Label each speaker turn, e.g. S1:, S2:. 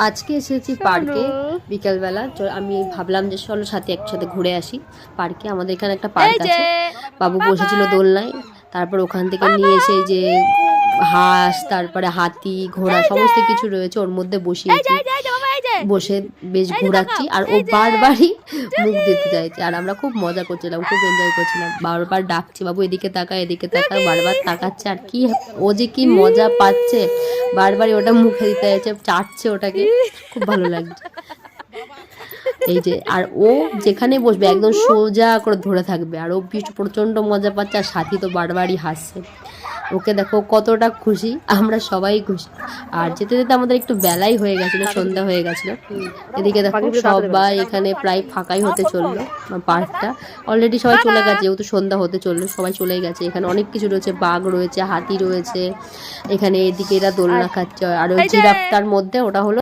S1: আজকে এসেছি পার্কে বিকালবেলা। আমি ভাবলাম যে চলো সাথে একসাথে ঘুরে আসি পার্কে। আমাদের এখানে একটা পার্ক আছে। বাবু বসেছিল দোলনায়, তারপর ওখান থেকে নিয়ে এসে এই যে হাঁস, তারপরে হাতি, ঘোড়া সমস্ত কিছু রয়েছে, ওর মধ্যে বসিয়েছি। বসে বেশ ঘোরাচ্ছি আর ও বারবারই মুখ দিতে চাইছে, আর আমরা খুব মজা করছিলাম, খুব এনজয় করছিলাম। বারবার ডাকছি, বাবু এদিকে তাকা, এদিকে তাকা, বারবার তাকাচ্ছে। আর কি ও যে কি মজা পাচ্ছে, বারবারই ওটা মুখে দিতে চাইছে, চাটছে ওটাকে, খুব ভালো লাগছে। এই যে, আর ও যেখানে বসবে একদম সোজা করে ধরে থাকবে, আর ও প্রচণ্ড মজা পাচ্ছে। আর সাথী তো বারবারই হাসছে। ওকে দেখো কতটা খুশি, আমরা সবাই খুশি। আর যেতে যেতে আমাদের একটু বেলাই হয়ে গেছিলো, সন্ধ্যা হয়ে গেছিলো। এদিকে দেখো সবাই এখানে প্রায় ফাঁকাই হতে চললো। পার্কটা অলরেডি সবাই চলে গেছে, যেহেতু সন্ধ্যা হতে চললো, সবাই চলে গেছে। এখানে অনেক কিছু রয়েছে, বাঘ রয়েছে, হাতি রয়েছে এখানে। এদিকে এরা দোলনা খাচ্ছে। আর ওই জিরাফটার মধ্যে ওটা হলো